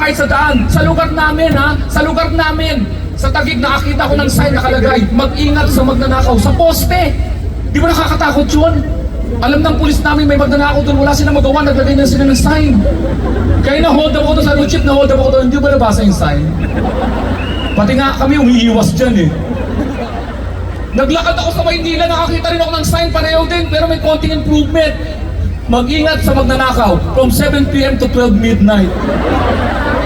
kahit sa daan, sa lugar namin ha, sa lugar namin, sa Taguig nakakita ko ng sign nakalagay, mag-ingat sa magnanakaw, sa poste. Di ba nakakatakot yun? Alam ng pulis namin may magnanakaw doon, wala silang magawa, naglagay na sila ng sign. Kaya na-hold up ako doon sa chip, na-hold up ako doon, hindi ba nabasa yung sign? Pati nga kami umiiwas dyan eh. Naglakad ako sa Maynila, nakakita rin ako ng sign, pareho din, pero may konting improvement. Mag-ingat sa magnanakaw from 7 p.m. to 12 midnight.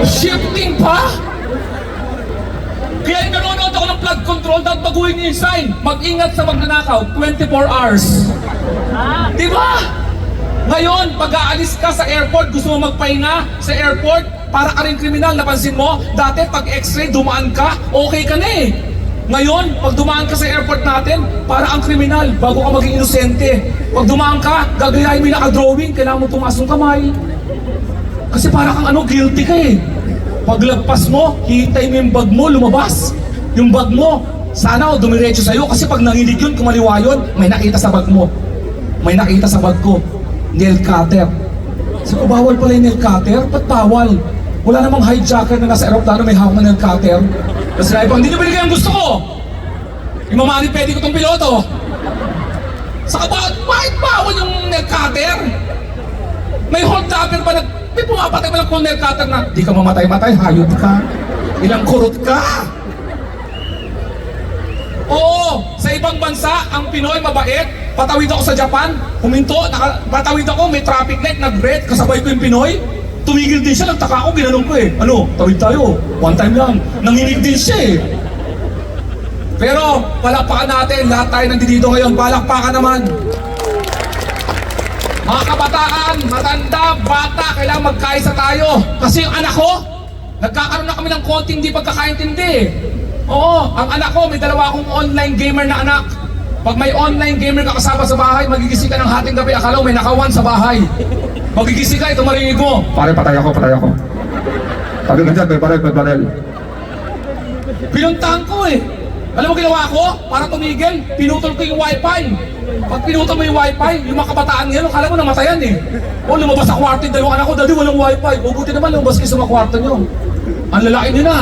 Shifting pa? Kaya nanonood ako ng flood control, dapat baguhin niyo yung sign. Mag-ingat sa magnanakaw, 24 hours. Di ba? Ngayon, pag aalis ka sa airport, gusto mo magpahinga sa airport, para ka rin kriminal, napansin mo? Dati, pag x-ray, dumaan ka, okay ka na eh. Ngayon, pag dumaan ka sa airport natin, para ang kriminal, bago ka maging inosente. Pag dumaan ka, gagayahin mo yung naka-drawing, kailangan mo tumaas ng kamay. Kasi para kang guilty ka eh. Paglagpas mo, hihintay mo yung bag mo, lumabas. Yung bag mo, sana dumiretso sa'yo. Kasi pag nanginig yun, kumaliwa yun, may nakita sa bag mo. May nakita sa bag ko, nail cutter. Sabi ko, bawal pala yung nail cutter? Ba't bawal? Wala namang hijacker na nasa aeroplano may hawak na nail cutter. Tapos sinabi ko, hindi nyo binigay ang gusto ko. Yung mamani, pwede ko itong piloto. Saka bakit bawal yung nail cutter? May hold upper pa may pumapatay pa lang kung nail cutter na, di ka mamatay-matay, hayop ka. Ilang kurot ka. Oo, sa ibang bansa, ang Pinoy mabait. Patawid ako sa Japan, huminto, patawid ako, may traffic light, nag-red, kasabay ko yung Pinoy. Tumigil din siya, nagtaka ako, ginanong ko eh. Ano, tawid tayo, one time lang. Nanginig din siya eh. Pero, palakpakan natin, lahat tayo nandito ngayon, palakpakan naman. Mga kabataan, matanda, bata, kailangan magkaisa tayo. Kasi yung anak ko, nagkakaroon na kami ng konting di pagkakaintindi. Oo, ang anak ko, may dalawa akong online gamer na anak. Pag may online gamer ka kasama sa bahay, magigising ka ng hating gabi, akala mo may nakawan sa bahay. Magigising ka, ito marinig mo. Pare, patay ako. Tabi ka dyan, may barel. Pinuntahan ko eh. Alam mo ginawa ko? Para tumigil, pinutol ko yung wifi. Pag pinutol mo yung wifi, yung mga kabataan ngayon, akala mo namatayan eh. O lumabas sa kwarto yung dalawang anak ko, dali walang wifi. O buti naman lumabas kayo sa mga kwarto nyo. Ang lalaki nyo na.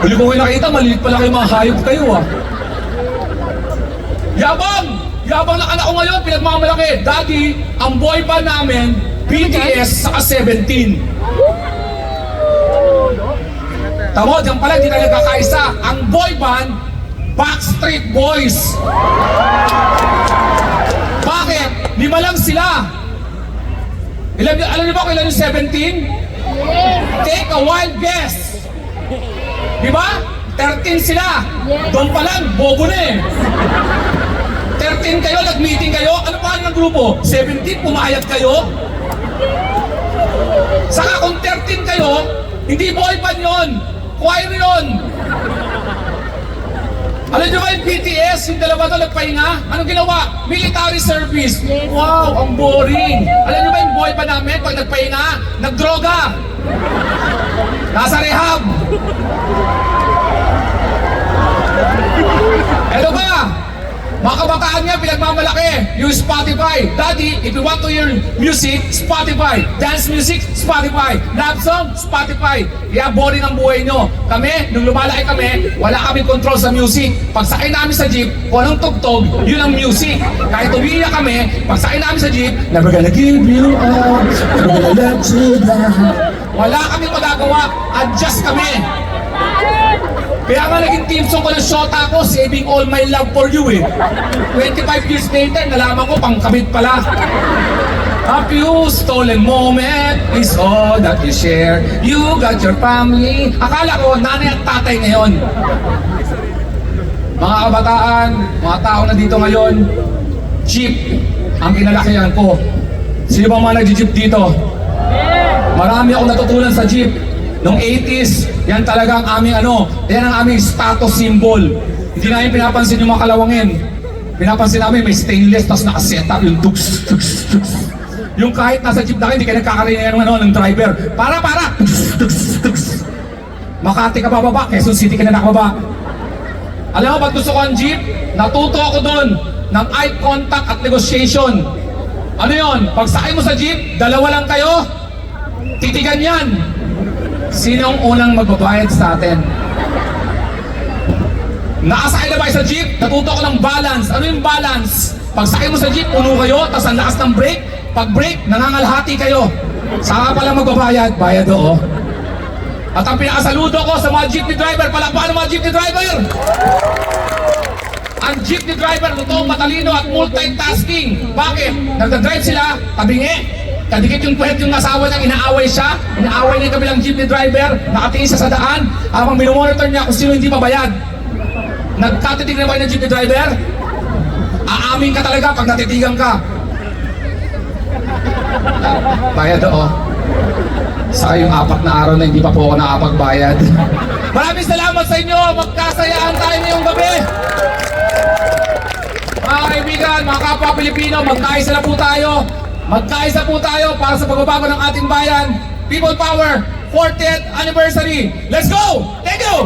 Huli ko kayo nakita, maliit pala kayo mga hayop kayo ah. Yabang ng anak ko ngayon, pinagmamalaki. Daddy, ang boy band namin, BTS saka 17. Tamo, diyan pala, hindi tayo nagkakaisa. Ang boy band, Backstreet Boys. Bakit? 5 lang sila. Alam niyo ba kung ilan yung 17? Take a wild guess. Diba? 13 sila. Doon pa lang, bobo na eh. 13 kayo, nag-meeting kayo. Ano pa ng grupo? 17, pumayag kayo. Saka kung 13 kayo, hindi boy band yun. Choir yun. Alam niyo ba yung BTS, yung dalawa to nagpahinga? Anong ginawa? Military service. Wow, ang boring. Alam niyo ba yung boy band namin, pag nagpahinga, nagdroga. Nasa rehab. Ano ba? Mga kabataan niya, pinagmamalaki yung Spotify. Daddy, if you want to hear music, Spotify. Dance music, Spotify. Love song, Spotify. Kaya boring ang buhay nyo. Kami, nung lumalaki kami, wala kaming control sa music. Pag sakay namin sa jeep, kung anong tugtog, yun ang music. Kahit umiiyak kami, pag sakay namin sa jeep, never gonna give you up, never gonna let you down. Wala kaming magagawa, adjust kami. Kaya nga naging team song ko ng Shota ko, Saving All My Love For You eh. 25 years later, nalaman ko, pangkabit pala. A few stolen moment is all that you share. You got your family. Akala ko, nanay at tatay ngayon. Mga kabataan, mga tao na dito ngayon, jeep ang kinalakihan ko. Sino bang mga nag-jeep dito? Marami akong natutunan sa jeep. Noong 80s, yan talaga ang aming yan ang aming status symbol. Hindi namin pinapansin yung mga kalawangin. Pinapansin namin may stainless, tapos nakaset up yung tuks. Yung kahit nasa jeep na kayo, hindi kayo nagkakarinig ng driver. Para! Tuks. Makati ka bababa, Quezon City ka na nakababa. Alam mo, pag gusto ko ang jeep, natuto ako doon ng eye contact at negotiation. Ano yon? Pag sakay mo sa jeep, dalawa lang kayo, titigan yan. Sinong unang magbabayad sa atin? Nakasakay na ba kayo sa jeep? Natuto ko ng balance. Ano yung balance? Pag sakay mo sa jeep, puno kayo, tapos ang lakas ng brake. Pag brake, nangangalhati kayo. Saka pala magbabayad, bayad oo. At ang pinakasaludo ko sa mga jeepney driver, palakpakan ng mga jeepney driver! Ang jeepney driver, totoong matalino at multitasking. Bakit? Nagdadrive sila, tabingi. Kadikit yung puwet yung asawa niyang inaaway siya. Inaaway niya yung kabilang jeepney driver. Nakatingin siya sa daan. Habang minomonitor niya kung sino hindi mabayad. Nagkatitig na ba yung jeepney driver? Aamin ka talaga pag natitigan ka. Bayad oo. Saka yung 4 na araw na hindi pa po ako nakapagbayad. Maraming salamat sa inyo. Magkasayaan tayo ngayong gabi. Mga kaibigan, mga kapwa Pilipino, magkaisa na po tayo. Magkaisa po tayo para sa pagbabago ng ating bayan. People Power 40th Anniversary. Let's go! Thank you!